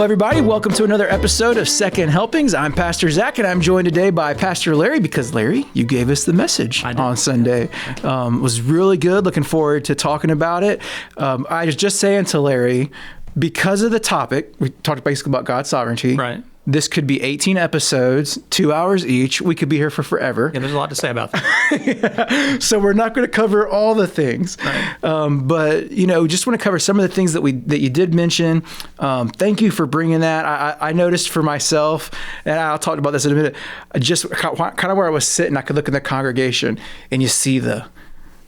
everybody. Welcome to another episode of Second Helpings. I'm Pastor Zach, and I'm joined today by Pastor Larry, because Larry, you gave us the message on Sunday. Was really good. Looking forward to talking about it. I was just saying to Larry, because of the topic, we talked basically about God's sovereignty. Right. This could be 18 episodes, 2 hours each. We could be here for forever. Yeah, there's a lot to say about that. Yeah. So we're not going to cover all the things, right. But just want to cover some of the things that you did mention. Thank you for bringing that. I noticed for myself, and I'll talk about this in a minute. Just kind of where I was sitting, I could look in the congregation, and you see the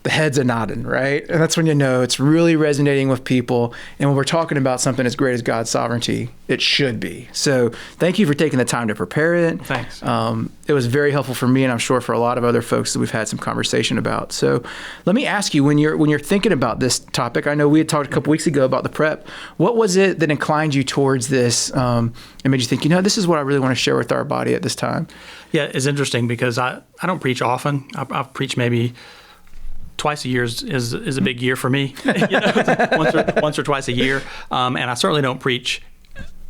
heads are nodding, right? And that's when you know it's really resonating with people. And when we're talking about something as great as God's sovereignty, it should be. So thank you for taking the time to prepare it. Thanks. It was very helpful for me, and I'm sure for a lot of other folks that we've had some conversation about. So let me ask you, when you're thinking about this topic, I know we had talked a couple weeks ago about the prep. What was it that inclined you towards this and made you think, this is what I really want to share with our body at this time? Yeah, it's interesting because I don't preach often. I preach maybe twice a year is a big year for me, once or twice a year. And I certainly don't preach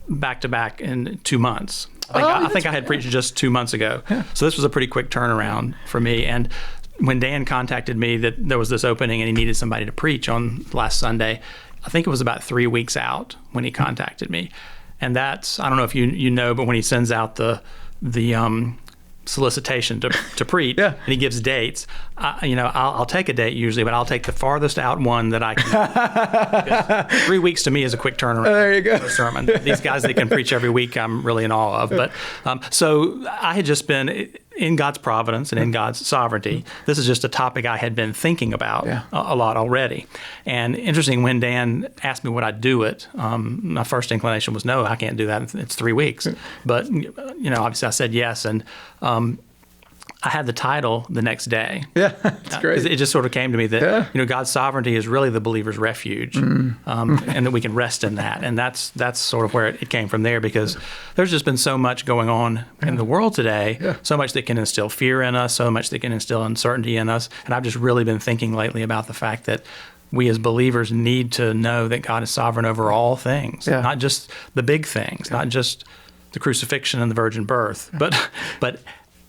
back to back in 2 months. I think I had preached just 2 months ago. Yeah. So this was a pretty quick turnaround for me. And when Dan contacted me that there was this opening and he needed somebody to preach on last Sunday, I think it was about 3 weeks out when he contacted me. And that's, I don't know if you know, but when he sends out the solicitation to preach, yeah. and he gives dates, I'll take a date usually, but I'll take the farthest out one that I can. 3 weeks to me is a quick turnaround. There you go. For a sermon. These guys that can preach every week, I'm really in awe of. But so I had just been in God's providence and in God's sovereignty. This is just a topic I had been thinking about a lot already. And interesting, when Dan asked me would I do it, my first inclination was no, I can't do that. It's 3 weeks. But obviously I said yes, and I had the title the next day. Yeah, that's great. It just sort of came to me that God's sovereignty is really the believer's refuge, and that we can rest in that. And that's sort of where it came from there, because there's just been so much going on in the world today, so much that can instill fear in us, so much that can instill uncertainty in us. And I've just really been thinking lately about the fact that we as believers need to know that God is sovereign over all things, not just the big things, not just the crucifixion and the virgin birth, but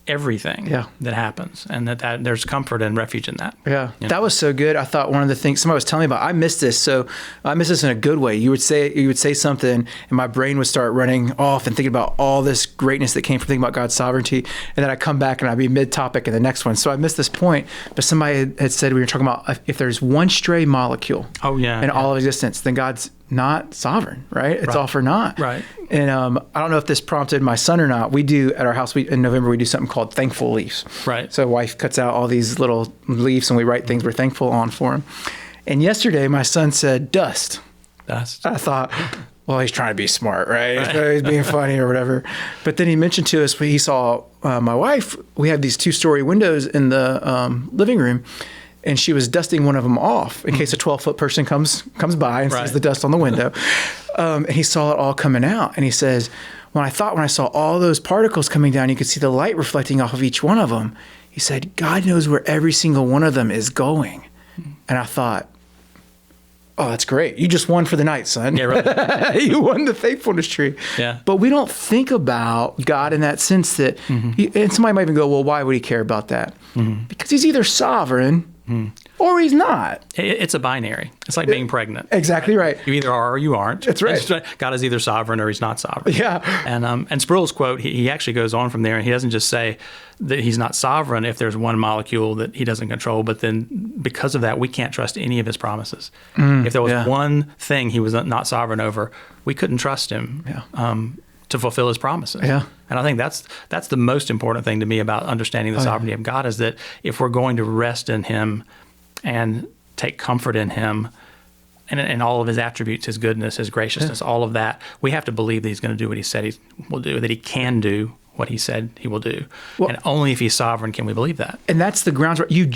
everything that happens, and that there's comfort and refuge in that. Yeah, that was so good. I thought one of the things somebody was telling me about, I missed this. So I missed this in a good way. You would say something, and my brain would start running off and thinking about all this greatness that came from thinking about God's sovereignty, and then I come back and I'd be mid-topic in the next one. So I missed this point. But somebody had said, we were talking about if there's one stray molecule in all of existence, then God's not sovereign, right? It's all for naught. Right. And I don't know if this prompted my son or not. We do at our house, in November, we do something called thankful leaves. Right. So wife cuts out all these little leaves and we write things we're thankful on for him. And yesterday my son said, dust. I thought, well, he's trying to be smart, right? He's being funny or whatever. But then he mentioned to us, he saw my wife, we have these 2-story windows in the living room, and she was dusting one of them off in case a 12-foot person comes by and sees the dust on the window. And he saw it all coming out. And he says, when I saw all those particles coming down, you could see the light reflecting off of each one of them. He said, God knows where every single one of them is going. And I thought, oh, that's great. You just won for the night, son. Yeah, right. You won the faithfulness tree. Yeah. But we don't think about God in that sense that, and somebody might even go, well, why would he care about that? Because he's either sovereign or he's not. It's a binary. It's like being pregnant. Exactly right. You either are or you aren't. That's right. God is either sovereign or he's not sovereign. Yeah. And Sproul's quote, he actually goes on from there, and he doesn't just say that he's not sovereign if there's one molecule that he doesn't control, but then because of that, we can't trust any of his promises. If there was one thing he was not sovereign over, we couldn't trust him to fulfill his promises. Yeah. And I think that's the most important thing to me about understanding the sovereignty of God, is that if we're going to rest in him and take comfort in him and all of his attributes, his goodness, his graciousness, all of that, we have to believe that he's going to do what he said he will do, that he can do what he said he will do. And only if he's sovereign can we believe that. And that's the grounds. You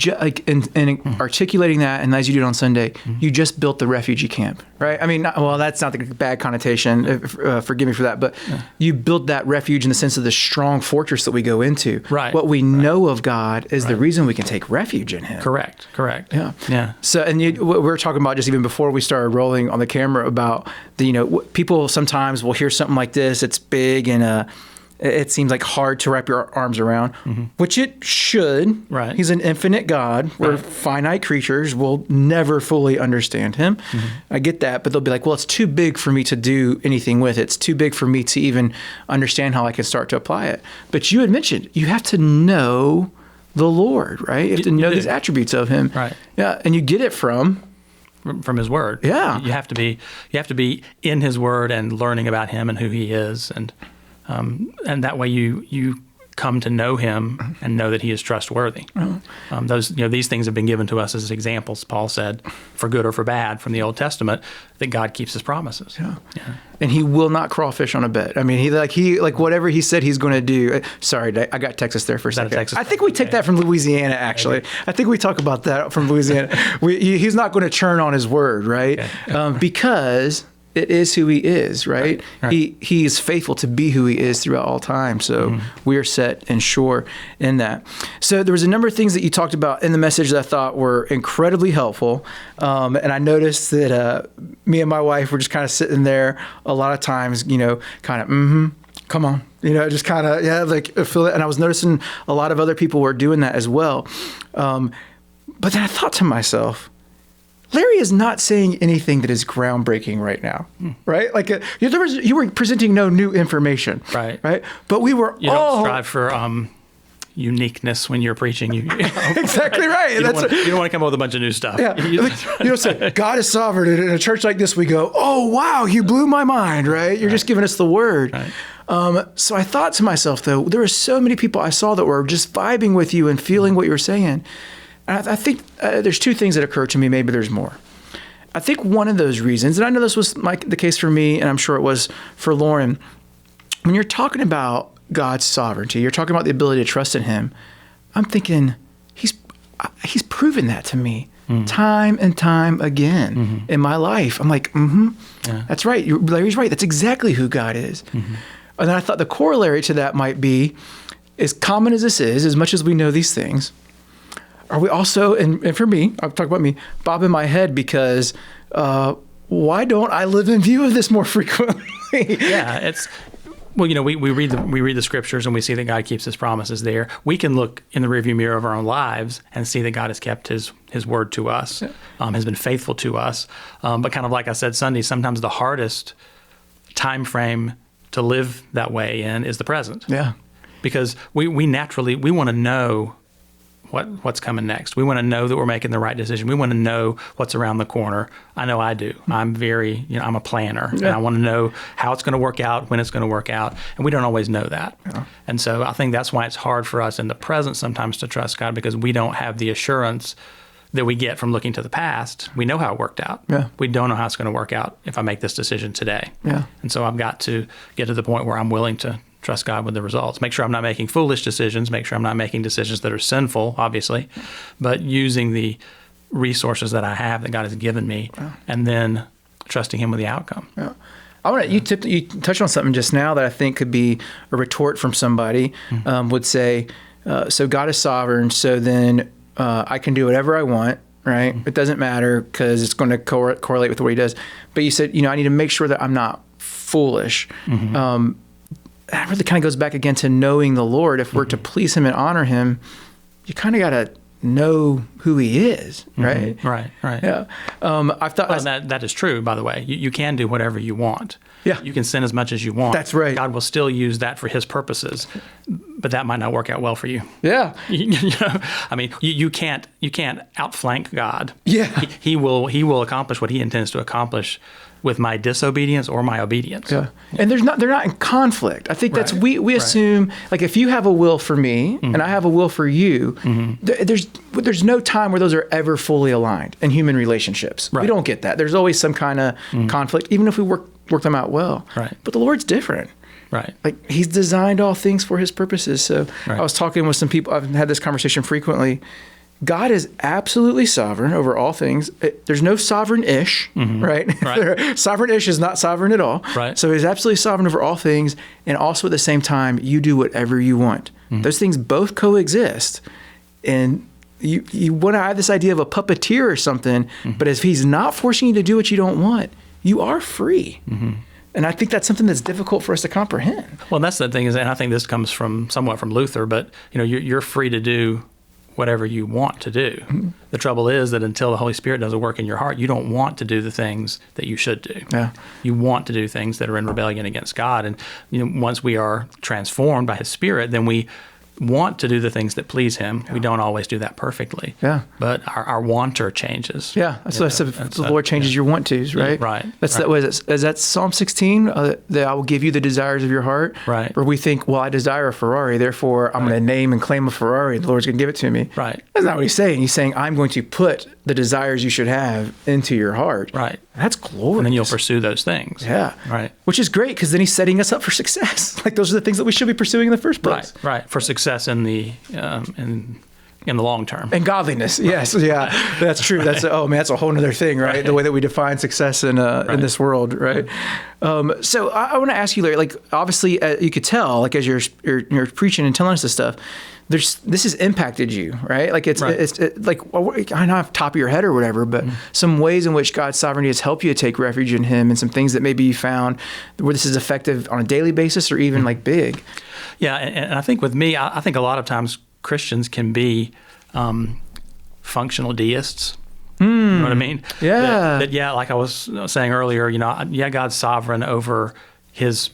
in articulating that, and as you did on Sunday, you just built the refugee camp, right? I mean, that's not the bad connotation. Forgive me for that, but you built that refuge in the sense of the strong fortress that we go into. Right. What we know of God is the reason we can take refuge in Him. Correct. Yeah. So, and we were talking about just even before we started rolling on the camera about people sometimes will hear something like this. It's big and it seems like hard to wrap your arms around, which it should. Right. He's an infinite God. We're finite creatures. We'll never fully understand Him. I get that, but they'll be like, well, it's too big for me to do anything with it. It's too big for me to even understand how I can start to apply it. But you had mentioned you have to know the Lord, right? You have to know these attributes of Him. Right. Yeah, and you get it from His Word. Yeah. You have to be in His Word and learning about Him and who He is, and that way you come to know Him and know that He is trustworthy. These things have been given to us as examples, Paul said, for good or for bad from the Old Testament, that God keeps His promises. Yeah. And He will not crawfish on a bet. I mean, he whatever He said He's going to do. Sorry, I got Texas there for a second. I think we take that from Louisiana, actually. Okay. I think we talk about that from Louisiana. He's not going to churn on His word, right? Okay. Because it is who He is, right? He is faithful to be who He is throughout all time. So we are set and sure in that. So there was a number of things that you talked about in the message that I thought were incredibly helpful. And I noticed that me and my wife were just kind of sitting there a lot of times, kind of, come on, just kind of, feel it. And I was noticing a lot of other people were doing that as well. But then I thought to myself, Larry is not saying anything that is groundbreaking right now, right? You were presenting no new information, right? But we were you don't strive for uniqueness when you're preaching. Exactly right. You don't want to come up with a bunch of new stuff. Yeah. You don't say God is sovereign. And in a church like this, we go, "Oh wow, you blew my mind!" Right? You're just giving us the word. Right. So I thought to myself, though, there were so many people I saw that were just vibing with you and feeling what you were saying. I think there's two things that occur to me. Maybe there's more. I think one of those reasons, and I know this was the case for me, and I'm sure it was for Lauren, when you're talking about God's sovereignty, you're talking about the ability to trust in Him, I'm thinking, He's proven that to me time and time again in my life. I'm like, that's right. Larry's right. That's exactly who God is. And then I thought the corollary to that might be, as common as this is, as much as we know these things, are we also, and for me, I'll talk about me, bobbing my head because why don't I live in view of this more frequently? Yeah, we read the scriptures and we see that God keeps His promises there. We can look in the rearview mirror of our own lives and see that God has kept His word to us, has been faithful to us. But kind of like I said Sunday, sometimes the hardest time frame to live that way in is the present. Yeah, because we naturally want to know what's coming next. We want to know that we're making the right decision. We want to know what's around the corner. I know I do. I'm I'm a planner, and I want to know how it's going to work out, when it's going to work out, and we don't always know that. Yeah. And so I think that's why it's hard for us in the present sometimes to trust God, because we don't have the assurance that we get from looking to the past. We know how it worked out. Yeah. We don't know how it's going to work out if I make this decision today. Yeah. And so I've got to get to the point where I'm willing to trust God with the results. Make sure I'm not making foolish decisions. Make sure I'm not making decisions that are sinful, obviously, but using the resources that I have that God has given me, and then trusting Him with the outcome. Yeah. I want to. You touched on something just now that I think could be a retort from somebody. Would say, so God is sovereign. So then I can do whatever I want. Right? It doesn't matter because it's going to correlate with what He does. But you said, I need to make sure that I'm not foolish. That really kind of goes back again to knowing the Lord. If we're to please Him and honor Him, you kind of got to know who He is, right? Right. Yeah. I've thought that is true. By the way, you can do whatever you want. Yeah. You can sin as much as you want. That's right. God will still use that for His purposes, but that might not work out well for you. Yeah. You can't outflank God. Yeah. He will accomplish what He intends to accomplish with my disobedience or my obedience. Yeah. And they're not in conflict. I think that's we assume, like, if you have a will for me and I have a will for you, there's no time where those are ever fully aligned in human relationships. Right. We don't get that. There's always some kind of conflict, even if we work them out well. Right. But the Lord's different. Right. Like he's designed all things for his purposes. So Right. I was talking with some people, I've had this conversation frequently. God is absolutely sovereign over all things. There's no sovereign-ish, right? Right. Sovereign-ish is not sovereign at all. Right. So he's absolutely sovereign over all things. And also at the same time, you do whatever you want. Those things both coexist. And you want to have this idea of a puppeteer or something, but if he's not forcing you to do what you don't want, you are free. And I think that's something that's difficult for us to comprehend. Well, that's the thing is, and I think this comes somewhat from Luther, but you're free to do whatever you want to do. The trouble is that until the Holy Spirit does a work in your heart, you don't want to do the things that you should do. Yeah. You want to do things that are in rebellion against God. And once we are transformed by His Spirit, then we want to do the things that please Him. We don't always do that perfectly. Yeah. But our wanter changes. Yeah, that's what I said. The Lord changes your want tos, right? Yeah, right. That's right. Is that Psalm 16? That I will give you the desires of your heart. Right. Where we think, well, I desire a Ferrari, therefore I'm going to name and claim a Ferrari. The Lord's going to give it to me. Right. That's not what He's saying. He's saying, I'm going to put the desires you should have into your heart. Right. That's glorious. And then you'll pursue those things. Yeah. Right. Which is great because then He's setting us up for success. Like those are the things that we should be pursuing in the first place. Right. Right. For success in the long term. And godliness, yes, yeah, that's true. Right. That's that's a whole other thing, right? The way that we define success in this world, right? So I want to ask you, Larry. Like, obviously, you could tell, like, as you're preaching and telling us this stuff, this has impacted you, right? Like, it's like I don't have top of your head or whatever, but some ways in which God's sovereignty has helped you to take refuge in Him, and some things that maybe you found where this is effective on a daily basis or even like big. Yeah, and I think with me, I think a lot of times Christians can be functional deists. You know what I mean? Yeah. That, like I was saying earlier, God's sovereign over His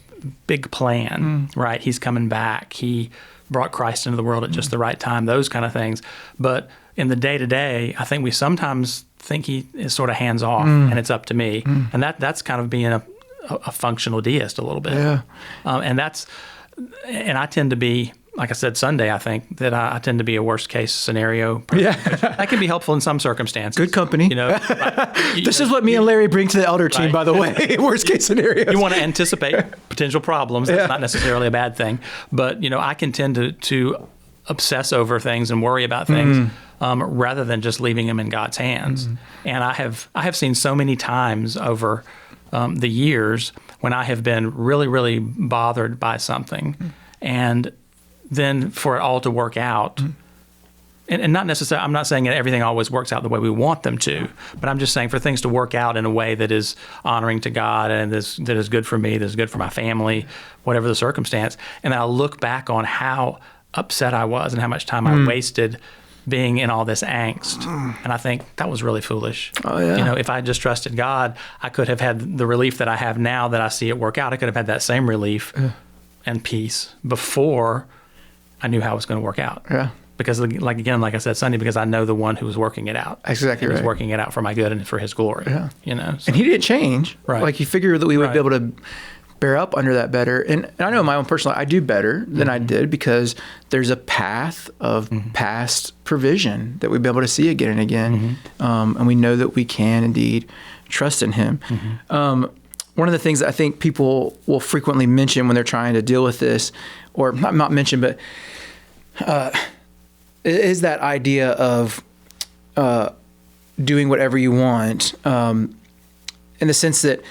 big plan, right? He's coming back. He brought Christ into the world at just the right time, those kind of things. But in the day-to-day, I think we sometimes think He is sort of hands-off and it's up to me. And that's kind of being a functional deist a little bit. Yeah. And I tend to be, like I said Sunday, I think that I tend to be a worst case scenario person. Yeah. That can be helpful in some circumstances. Good company. This is what me and Larry bring to the elder team, by the way. Worst case scenario. You want to anticipate potential problems. That's not necessarily a bad thing. But, I can tend to obsess over things and worry about things rather than just leaving them in God's hands. And I have seen so many times over the years when I have been really, really bothered by something, and then for it all to work out, and not necessarily, I'm not saying that everything always works out the way we want them to, but I'm just saying for things to work out in a way that is honoring to God and that is good for me, that is good for my family, whatever the circumstance, and I'll look back on how upset I was and how much time I wasted being in all this angst. And I think that was really foolish. Oh, yeah. If I had just trusted God, I could have had the relief that I have now that I see it work out. I could have had that same relief and peace before I knew how it was going to work out. Yeah. Because, like I said Sunday, because I know the one who was working it out. Exactly right. He was working it out for my good and for His glory. Yeah. So. And He didn't change. Right. Like, He figured that we would be able to bear up under that better. And I know in my own personal life, I do better than I did because there's a path of past provision that we'd be able to see again and again. And we know that we can indeed trust in Him. One of the things that I think people will frequently mention when they're trying to deal with this, or not mention, but is that idea of doing whatever you want, in the sense that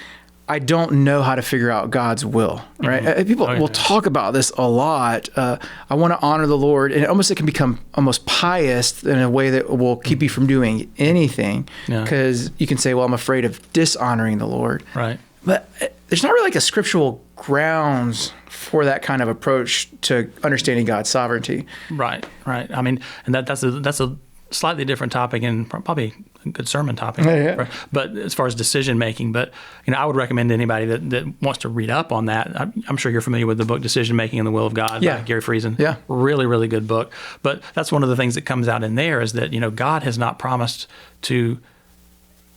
I don't know how to figure out God's will, right? People will talk about this a lot. I want to honor the Lord, and it can become almost pious in a way that will keep you from doing anything, because you can say, well, I'm afraid of dishonoring the Lord. Right. But there's not really like a scriptural grounds for that kind of approach to understanding God's sovereignty. Right. I mean, and that's a slightly different topic and probably a good sermon topic. Yeah. But as far as decision making, I would recommend to anybody that wants to read up on that. I'm sure you're familiar with the book Decision Making and the Will of God by Gary Friesen. Yeah. Really, really good book. But that's one of the things that comes out in there is that, God has not promised to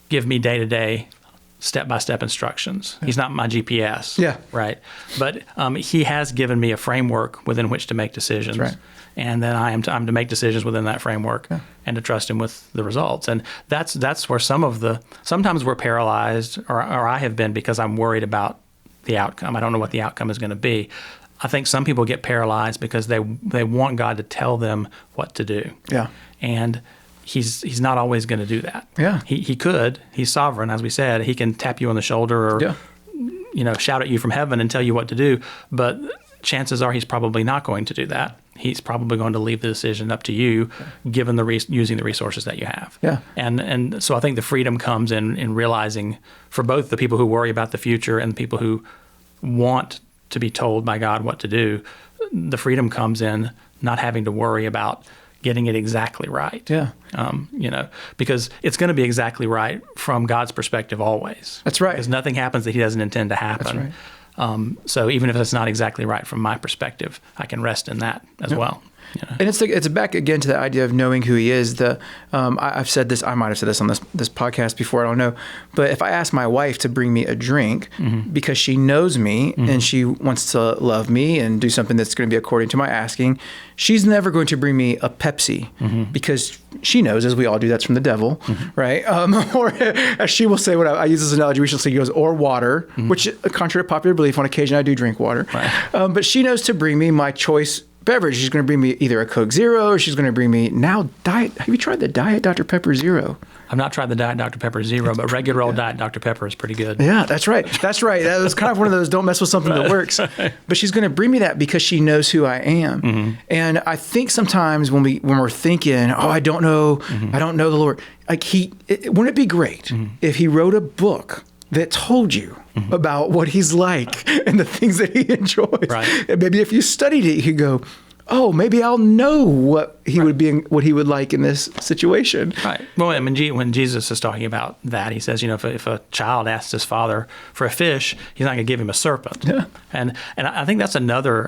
give me day-to-day step-by-step instructions. He's not my GPS. Yeah. Right. But He has given me a framework within which to make decisions. That's right. And then I'm to make decisions within that framework and to trust Him with the results. And that's where sometimes we're paralyzed, or I have been, because I'm worried about the outcome. I don't know what the outcome is going to be. I think some people get paralyzed because they want God to tell them what to do. Yeah. And he's not always going to do that. Yeah. He could. He's sovereign, as we said. He can tap you on the shoulder or shout at you from heaven and tell you what to do. But chances are he's probably not going to do that. He's probably going to leave the decision up to you, given using the resources that you have. Yeah. And so I think the freedom comes in realizing, for both the people who worry about the future and the people who want to be told by God what to do, the freedom comes in not having to worry about getting it exactly right. Yeah. Because it's going to be exactly right from God's perspective always. That's right. Because nothing happens that he doesn't intend to happen. That's right. So even if it's not exactly right from my perspective, I can rest in that as well. And it's back again to the idea of knowing who he is. I've said this, I might have said this on this podcast before, I don't know. But if I ask my wife to bring me a drink because she knows me and she wants to love me and do something that's going to be according to my asking, she's never going to bring me a Pepsi because she knows, as we all do, that's from the devil, right? Or as she will say, I use this analogy, she goes, or water, which, contrary to popular belief, on occasion I do drink water. Right. But she knows to bring me my choice beverage. She's going to bring me either a Coke Zero or she's going to bring me now Diet. Have you tried the Diet Dr. Pepper Zero? I've not tried the Diet Dr. Pepper Zero, but regular old Diet Dr. Pepper is pretty good. Yeah, that's right. That's right. That was kind of one of those don't mess with something that works. But she's going to bring me that because she knows who I am. And I think sometimes when we're thinking, I don't know the Lord, like wouldn't it be great if he wrote a book that told you about what he's like and the things that he enjoys. Right. And maybe if you studied it, you could go, maybe I'll know what he would be, what he would like in this situation. Right. Well, I mean, when Jesus is talking about that, he says, if a child asks his father for a fish, he's not going to give him a serpent. Yeah. And I think that's another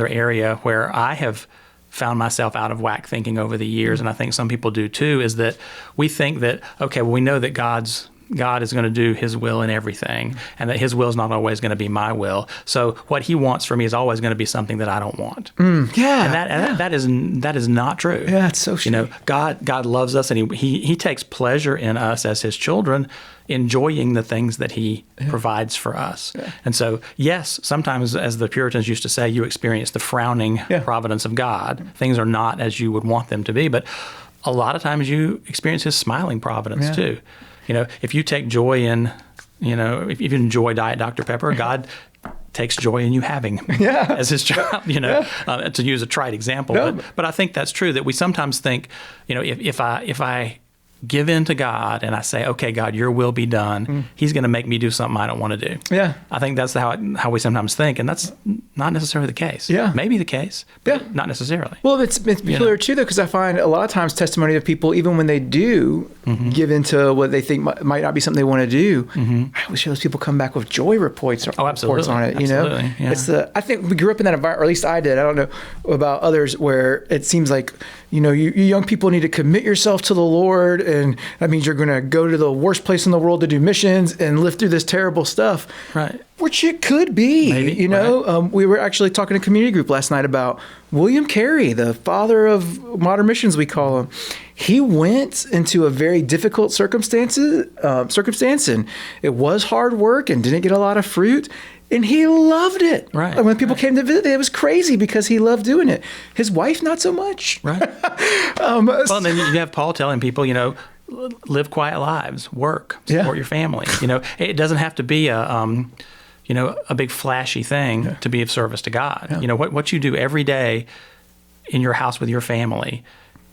area where I have found myself out of whack thinking over the years, and I think some people do too, is that we think that, we know that God is going to do his will in everything, and that his will is not always going to be my will. So what he wants for me is always going to be something that I don't want. And that is not true. Yeah, it's so true. God loves us, and he takes pleasure in us as his children, enjoying the things that he provides for us. Yeah. And so, yes, sometimes, as the Puritans used to say, you experience the frowning providence of God. Things are not as you would want them to be, but a lot of times you experience his smiling providence too. If you take joy in, if you enjoy Diet Dr. Pepper, God takes joy in you having as his child, to use a trite example. No. But I think that's true, that we sometimes think, if I give in to God and I say, okay, God, your will be done, he's going to make me do something I don't want to do. Yeah. I think that's how we sometimes think, and that's not necessarily the case. Yeah. Maybe the case, but not necessarily. Well, it's peculiar too, though, because I find a lot of times testimony of people, even when they do give into what they think might not be something they want to do, I always hear those people come back with joy reports on it. Absolutely. It's I think we grew up in that environment, or at least I did. I don't know about others, where it seems like, you young people need to commit yourself to the Lord, and that means you're going to go to the worst place in the world to do missions and live through this terrible stuff. Right. Which it could be. Maybe, we were actually talking to a community group last night about William Carey, the father of modern missions, we call him. He went into a very difficult circumstance, and it was hard work and didn't get a lot of fruit. And he loved it. Right. And when people came to visit, it was crazy because he loved doing it. His wife, not so much. Right. Well, and then you have Paul telling people, live quiet lives, work, support your family. It doesn't have to be a big flashy thing to be of service to God. Yeah. What you do every day in your house with your family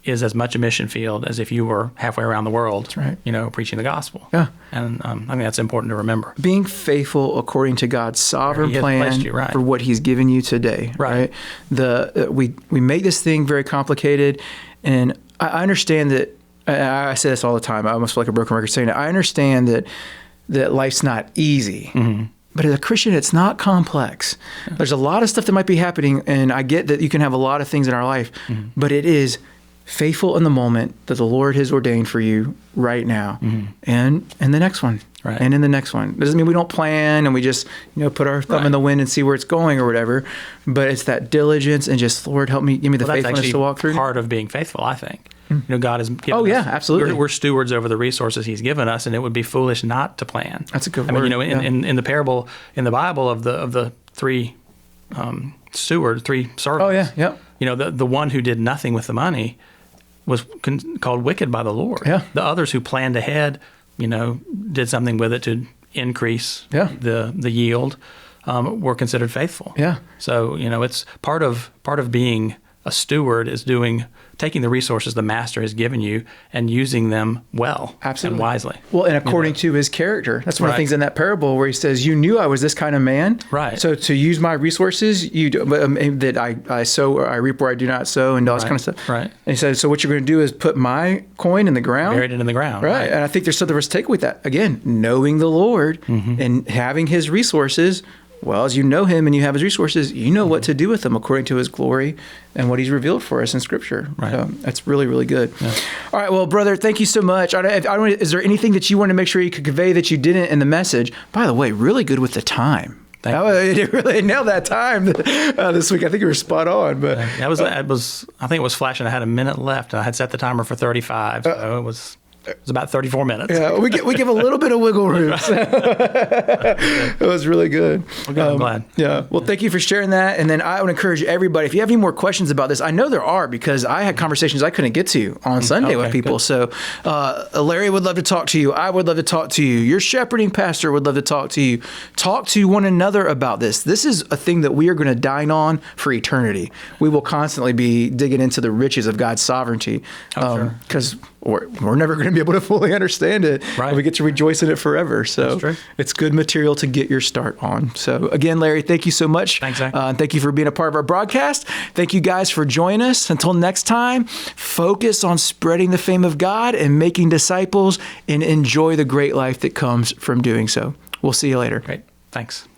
is as much a mission field as if you were halfway around the world, preaching the gospel. Yeah. And I think that's important to remember. Being faithful according to God's sovereign plan for what he's given you today. Right. We make this thing very complicated, and I understand that. I say this all the time. I almost feel like a broken record saying it. I understand that life's not easy. Mm-hmm. But as a Christian, it's not complex. Yeah. There's a lot of stuff that might be happening, and I get that you can have a lot of things in our life, but it is faithful in the moment that the Lord has ordained for you right now, and the next one, and in the next one. It doesn't mean we don't plan and we just put our thumb in the wind and see where it's going or whatever, but it's that diligence and just, Lord, help me, give me the faithfulness to walk through. Part of being faithful, I think. God has given us. Absolutely. We're stewards over the resources He's given us, and it would be foolish not to plan. That's a good I word. mean, in the parable in the Bible of the three three servants. Oh, yeah. The one who did nothing with the money was called wicked by the Lord. Yeah. The others who planned ahead, did something with it to increase the yield, were considered faithful. Yeah. So it's part of being a steward is taking the resources the master has given you and using them well and wisely. Well, and according to his character. That's one of the things in that parable where he says, you knew I was this kind of man. Right. So to use my resources, that I sow or I reap where I do not sow and all this kind of stuff. Right. And he said, so what you're going to do is put my coin in the ground. Buried it in the ground. Right. And I think there's something for us to take with that. Again, knowing the Lord and having his resources. Well, as you know him and you have his resources, you know what to do with them according to his glory and what he's revealed for us in Scripture. Right. So that's really, really good. Yeah. All right. Well, brother, thank you so much. Is there anything that you want to make sure you could convey that you didn't in the message? By the way, really good with the time. You really nailed that time this week. I think you were spot on. But I think it was flashing. I had a minute left. I had set the timer for 35, so it was about 34 minutes. Yeah, we give a little bit of wiggle room. It was really good. Okay, I'm glad. Yeah. Well, thank you for sharing that. And then I would encourage everybody, if you have any more questions about this, I know there are because I had conversations I couldn't get to on Sunday with people. Good. So Larry would love to talk to you. I would love to talk to you. Your shepherding pastor would love to talk to you. Talk to one another about this. This is a thing that we are going to dine on for eternity. We will constantly be digging into the riches of God's sovereignty because we're never going to be able to fully understand it. Right. We get to rejoice in it forever. So it's good material to get your start on. So again, Larry, thank you so much. Thanks, Zach. And thank you for being a part of our broadcast. Thank you guys for joining us. Until next time, focus on spreading the fame of God and making disciples and enjoy the great life that comes from doing so. We'll see you later. Great. Thanks.